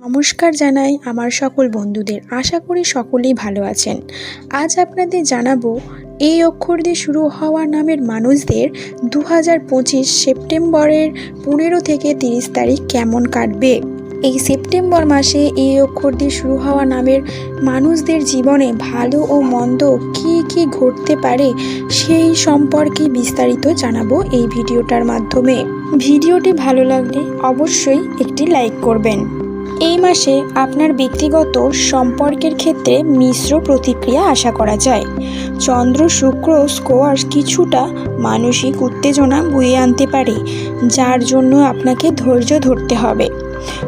নমস্কার জানাই আমার সকল বন্ধুদের। আশা করি সকলেই ভালো আছেন। আজ আপনাদের জানাবো এই অক্ষর দিয়ে শুরু হওয়া নামের মানুষদের 2025 সেপ্টেম্বরের 15 থেকে 30 তারিখ কেমন কাটবে। এই সেপ্টেম্বর মাসে এই অক্ষর দিয়ে শুরু হওয়া নামের মানুষদের জীবনে ভালো ও মন্দ কী ঘটতে পারে সেই সম্পর্কে বিস্তারিত জানাবো এই ভিডিওটার মাধ্যমে। ভিডিওটি ভালো লাগলে অবশ্যই একটি লাইক করবেন। এই মাসে আপনার ব্যক্তিগত সম্পর্কের ক্ষেত্রে মিশ্র প্রতিক্রিয়া আশা করা যায়। চন্দ্র শুক্র স্কোয়ার কিছুটা মানসিক উত্তেজনা বয়ে আনতে পারে, যার জন্য আপনাকে ধৈর্য ধরতে হবে।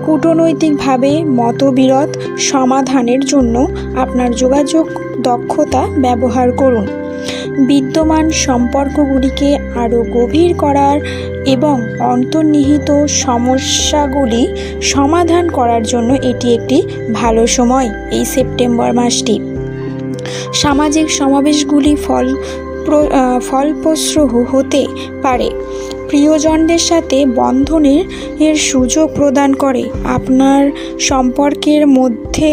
কূটনৈতিকভাবে মতবিরোধ সমাধানের জন্য আপনার যোগাযোগ দক্ষতা ব্যবহার করুন। বিদ্যমান সম্পর্কগুলিকে আরও গভীর করার এবং অন্তর্নিহিত সমস্যাগুলি সমাধান করার জন্য এটি একটি ভালো সময়। এই সেপ্টেম্বর মাসটি সামাজিক সমাবেশগুলি ফলপ্রসূ হতে পারে। প্রিয়জনদের সাথে বন্ধনের সুযোগ প্রদান করে। আপনার সম্পর্কের মধ্যে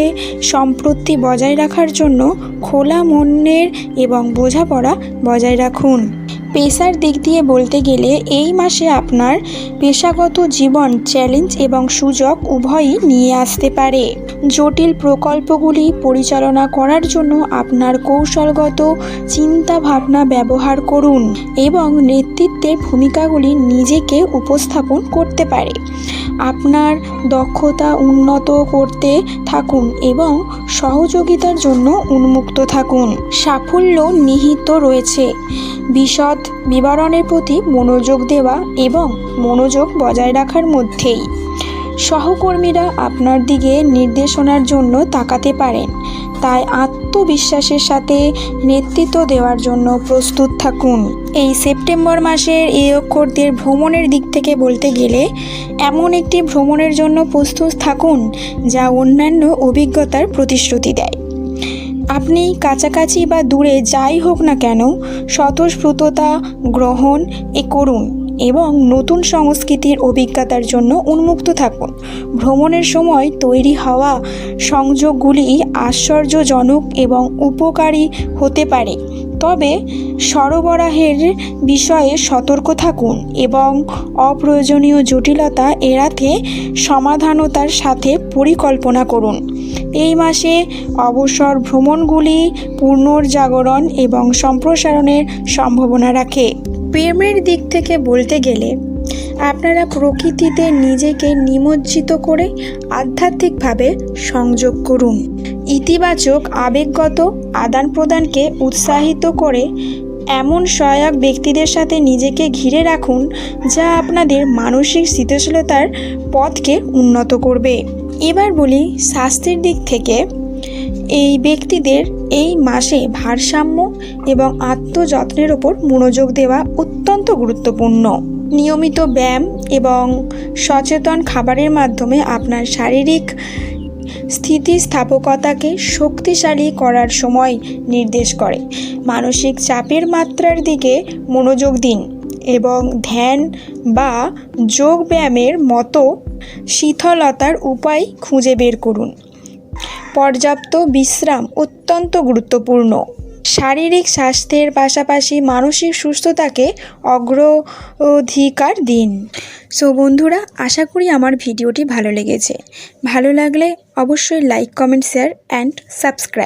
সম্প্রীতি বজায় রাখার জন্য খোলা মনের এবং বোঝাপড়া বজায় রাখুন। পেশার দিক দিয়ে বলতে গেলে এই মাসে আপনার পেশাগত জীবন চ্যালেঞ্জ এবং সুযোগ উভয়ই নিয়ে আসতে পারে। জটিল প্রকল্পগুলি পরিচালনা করার জন্য আপনার কৌশলগত চিন্তাভাবনা ব্যবহার করুন এবং নেতৃত্বের ভূমিকাগুলি নিজেকে উপস্থাপন করতে পারে। আপনার দক্ষতা উন্নত করতে থাকুন এবং সহযোগিতার জন্য উন্মুক্ত থাকুন। সাফল্য নিহিত রয়েছে। বিশদ বিবরণের প্রতি মনোযোগ দেওয়া এবং মনোযোগ বজায় রাখার মধ্যেই। সহকর্মীরা আপনার দিকে নির্দেশনার জন্য তাকাতে পারেন, তাই আত্মবিশ্বাসের সাথে নেতৃত্ব দেওয়ার জন্য প্রস্তুত থাকুন। এই সেপ্টেম্বর মাসের এই অক্ষরদের ভ্রমণের দিক থেকে বলতে গেলে এমন একটি ভ্রমণের জন্য প্রস্তুত থাকুন যা অন্যান্য অভিজ্ঞতার প্রতিশ্রুতি দেয়। আপনি কাছাকাছি বা দূরে যাই হোক না কেন স্বতঃস্ফূর্ততা গ্রহণ করুন এবং নতুন সংস্কৃতির অভিজ্ঞতার জন্য উন্মুক্ত থাকুন। ভ্রমণের সময় তৈরি হওয়া সংযোগগুলি আশ্চর্যজনক এবং উপকারী হতে পারে, তবে সরবরাহের বিষয়ে সতর্ক থাকুন এবং অপ্রয়োজনীয় জটিলতা এড়াতে সমাধানতার সাথে পরিকল্পনা করুন। এই মাসে অবসর ভ্রমণগুলি পুনর্জাগরণ এবং সম্প্রসারণের সম্ভাবনা রাখে। প্রেমের দিক থেকে বলতে গেলে আপনারা প্রকৃতিতে নিজেকে নিমজ্জিত করে আধ্যাত্মিকভাবে সংযোগ করুন। ইতিবাচক আবেগগত আদান প্রদানকে উৎসাহিত করে এমন সহায়ক ব্যক্তিদের সাথে নিজেকে ঘিরে রাখুন যা আপনাদের মানসিক স্থিতিশীলতার পথকে উন্নত করবে। এবার বলি স্বাস্থ্যের দিক থেকে এই ব্যক্তিদের এই মাসে ভারসাম্য এবং আত্মযত্নের ওপর মনোযোগ দেওয়া অত্যন্ত গুরুত্বপূর্ণ। নিয়মিত ব্যায়াম এবং সচেতন খাবারের মাধ্যমে আপনার শারীরিক স্থিতিস্থাপকতাকে শক্তিশালী করার সময় নির্দেশ করে। মানসিক চাপের মাত্রার দিকে মনোযোগ দিন এবং ধ্যান বা যোগ ব্যায়ামের মতো শীতলতার উপায় খুঁজে বের করুন। পর্যাপ্ত বিশ্রাম অত্যন্ত গুরুত্বপূর্ণ। শারীরিক স্বাস্থ্যের পাশাপাশি মানসিক সুস্থতাকে অগ্রাধিকার দিন। সো বন্ধুরা, আশা করি আমার ভিডিওটি ভালো লেগেছে। ভালো লাগলে অবশ্যই like, comment, share and subscribe.